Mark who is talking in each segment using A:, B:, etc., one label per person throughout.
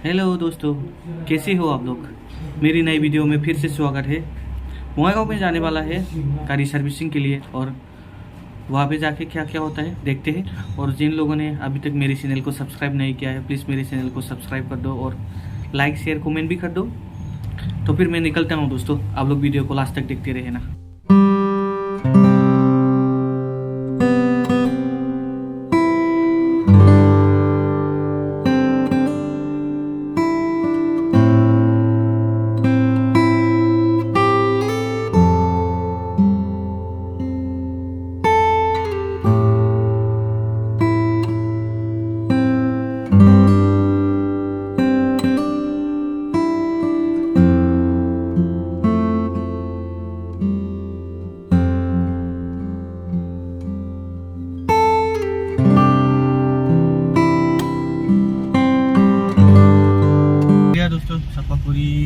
A: Hello दोस्तों, कैसे हो आप लोग। मेरी नई वीडियो में फिर से स्वागत है। मोएगांव में जाने वाला है गाड़ी सर्विसिंग के लिए, और वहाँ पे जाके क्या क्या होता है देखते हैं। और जिन लोगों ने अभी तक मेरे चैनल को सब्सक्राइब नहीं किया है, प्लीज़ मेरे चैनल को सब्सक्राइब कर दो और लाइक शेयर कमेंट भी कर दो। तो फिर मैं निकलता हूँ दोस्तों, आप लोग वीडियो को लास्ट तक देखते रहे ना। दोस्तों सपापुरी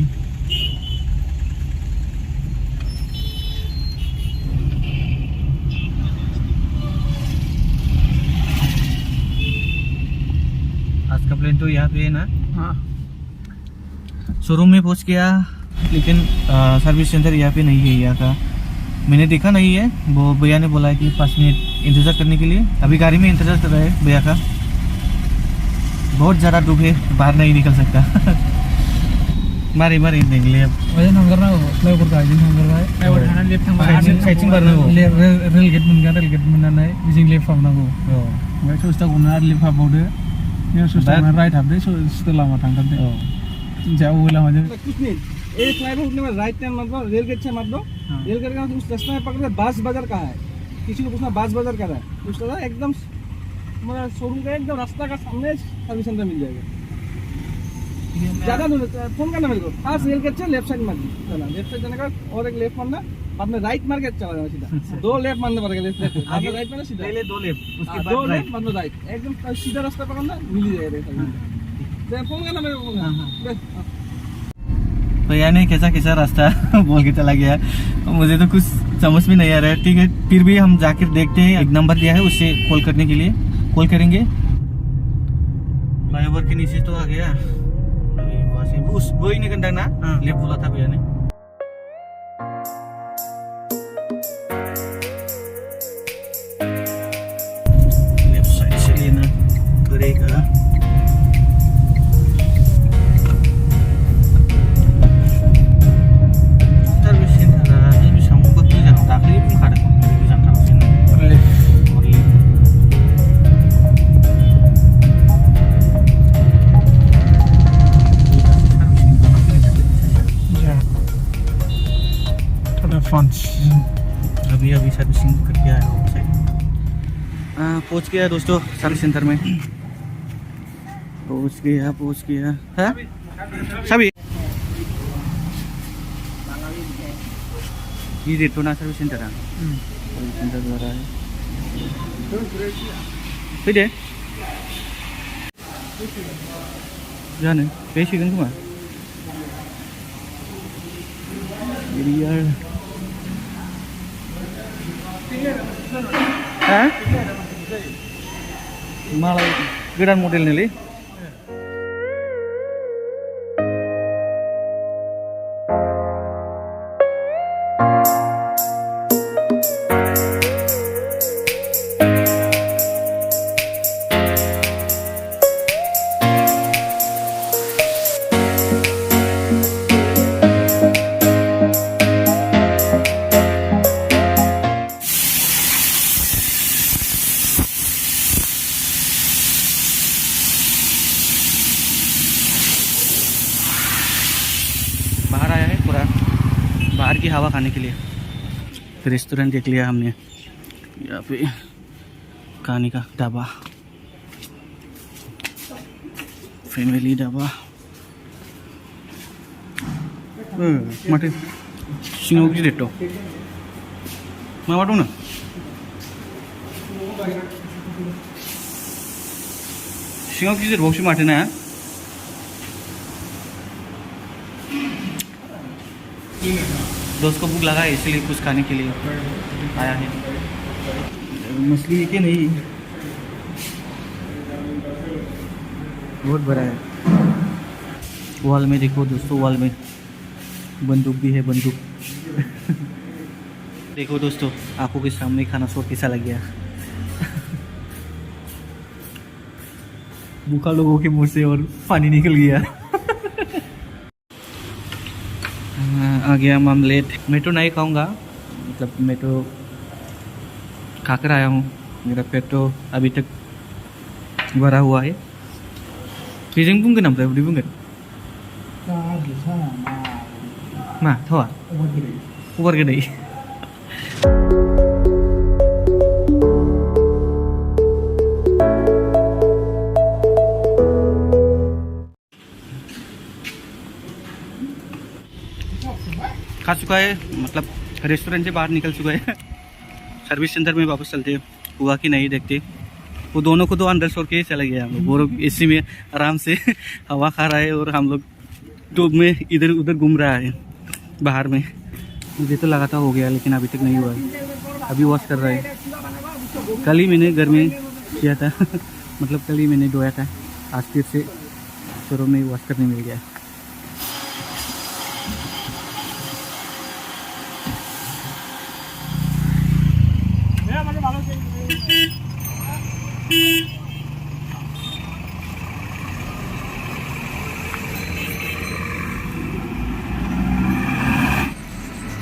A: आज का प्लान तो यहाँ पे है ना। हाँ, शोरूम में पहुँच गया, लेकिन सर्विस सेंटर यहाँ पे नहीं है। यहाँ का मैंने देखा नहीं है। वो भैया ने बोला है कि 5 मिनट इंतज़ार करने के लिए। अभी गाड़ी में इंतज़ार कर रहा है भैया का। बहुत ज़्यादा धूप है, बाहर नहीं निकल सकता। मारी निकले अब
B: वजन हम कर रहा हूँ फ्लाईओवर का आइजन हम कर रहा है फ्लाईओवर थाना लेफ्ट थांबा
A: साइटिंग करना हो
B: रेल गेट मोननानै बिजों लेफ्ट हाबनांगौ ओमफ्राय सस्ता गना आरो लेफ्ट हाबबावदो बेयाव सस्ता गना राइट हाबदो सस्ता लामा थांथारदो जा वो लामाजों कुछ नहीं ये फ्लाईओवर उठने में राइट टर्न मत लो, रेल गेट से मत लो। रेल गेट का उस रास्ते में पकड़े बास बाजार कहाँ है, किसी को पूछना बास बाजार कहाँ है। उस रास्ता एकदम हमारा शोरूम का एकदम रास्ता का सामने सर्विस सेंटर मिल जाएगा। ज़्यादा दूर फोन करना मेरे को। फास्ट रेल गेट से लेफ्ट साइड मार चला, लेफ्ट साइड जाने का और एक लेफ्ट मारना, बाद में राइट मार के चला जाना सीधा। 2 लेफ्ट मारने पड़ेगा, लेफ्ट आगे राइट मारना सीधा, पहले 2 लेफ्ट उसके बाद 2 लेफ्ट बाद में राइट, एकदम सीधा रास्ता पकड़ना मिल ही जाएगा। फोन करना मेरे को।
A: तो यानी कैसा रास्ता बोल के चला गया। मुझे तो कुछ समझ में नहीं आ रहा है। ठीक है, फिर भी हम जाकर देखते हैं। एक नंबर दिया है, उससे कॉल करने के लिए कॉल करेंगे। फ्लाईओवर के नीचे तो आ गया। उस वही नहीं कंडा ना लेफ्ट बोला था भैया ने। लेफ्ट साइड से लेना पड़ेगा। अभी सर्विसिंग करके आया हूँ साइड। पहुँच गया दोस्तों सर्विस सेंटर में। पहुँच गया है सभी। ये देखो ना सर्विस सेंटर है, सर्विस सेंटर द्वारा है फिर है जाने पेश करूँगा यार। मालाई गोदान मडेल नोलै। बाहर आया है पूरा, बाहर की हवा खाने के लिए। रेस्टोरेंट देख लिया हमने, यहाँ पे खाने का ढाबा, फैमिली ढाबा। माथो सिङाव गिदिरथ' माबा दंनो सिङाव गिदिरबावसो माथो ना। दोस्त को भूख लगा है इसलिए कुछ खाने के लिए आया है। मछली है कि नहीं, बहुत बड़ा है। वॉल में देखो दोस्तों, वॉल में बंदूक भी है, बंदूक। देखो दोस्तों, आंखों के सामने खाना शॉट कैसा लग गया। भूखा लोगों के मुंह से और पानी निकल गया। आ गया मामलेट। मैं तो नहीं खाऊंगा, मतलब मैं तो खाकर आया हूँ, मेरा पेट तो अभी तक भरा हुआ है। बेजों बुंगोन ओमफ्राय उदै बुंगोन मा थावा अभार गोदै। खा चुका है, मतलब रेस्टोरेंट से बाहर निकल चुका है। सर्विस सेंटर में वापस चलते हुआ कि नहीं देखते। वो दोनों को तो अंदर छोड़ के ही चला गया हम लोग। वो लोग एसी में आराम से हवा खा रहा है और हम लोग टूब में इधर उधर घूम रहा है बाहर में। मुझे तो लगा था हो गया, लेकिन अभी तक नहीं हुआ है। अभी वॉश कर रहा है। कल ही मैंने घर में किया था। मतलब कल ही मैंने धोया था, आज फिर से शोरूम में वॉश करने मिल गया।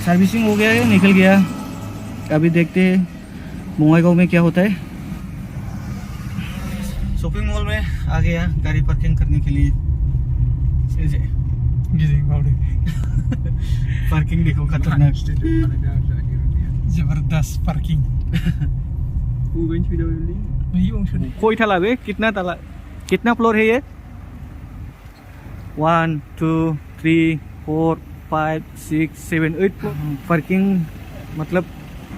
A: सर्विसिंग हो गया है, निकल गया। अभी देखते हैं बोंगाईगांव में क्या होता है। शॉपिंग मॉल में आ गया गाड़ी पार्किंग करने के लिए। पार्किंग देखो खतरनाक,
B: जबरदस्त पार्किंग।
A: कोई ताला बे, कितना फ्लोर है ये? 1 2 3 4 5 6 7 8 पार्किंग। मतलब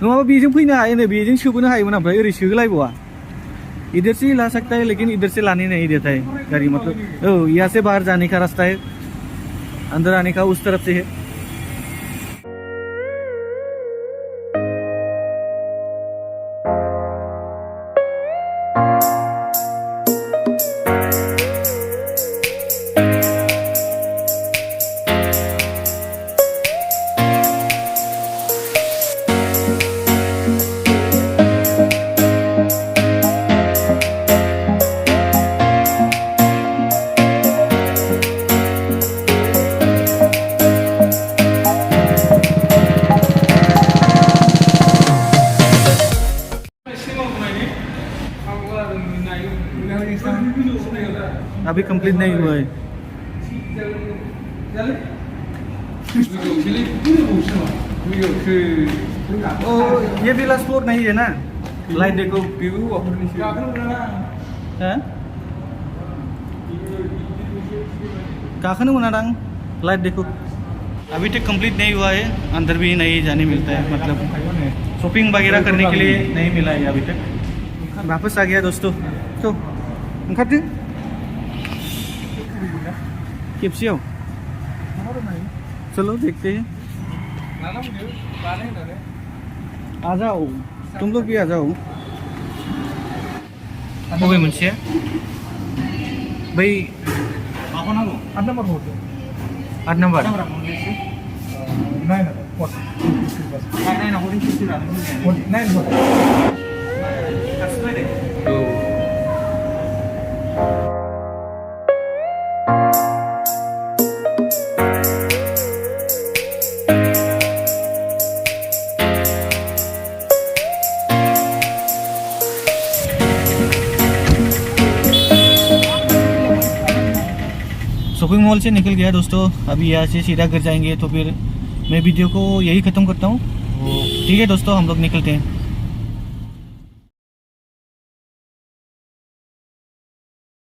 A: नङाबा बेजों फैनो हायो नो, बेजों सोबोनो हायोमोन, ओमफ्राय ओरै सोलायबावा। इधर से ही ला सकता है, लेकिन इधर से लाने नहीं देता है गाड़ी। मतलब यहाँ से बाहर जाने का रास्ता है, अंदर आने का उस तरफ से है। अभी कंप्लीट नहीं हुआ है। ओ, ये भी लास्ट फ्लोर नहीं है ना? लाइट देखो, काखनो मना दां, लाइट देखो। अभी तक कंप्लीट नहीं हुआ है, अंदर भी नहीं जाने मिलता है। मतलब शॉपिंग वगैरह करने के लिए नहीं मिला है अभी तक। वापस आ गया दोस्तों। तो ओंखारदो खेबसेयाव। चलो देखते हैं। आ जाओ, तुम लोग भी आ जाओ। बबे मोनसेया बै
B: 8 नम्बर
A: 8 नम्बर शॉपिंग मॉल से निकल गया दोस्तों। अभी यहाँ से सीधा घर जाएंगे, तो फिर मैं वीडियो को यही ख़त्म करता हूँ। ठीक है दोस्तों, हम लोग निकलते हैं।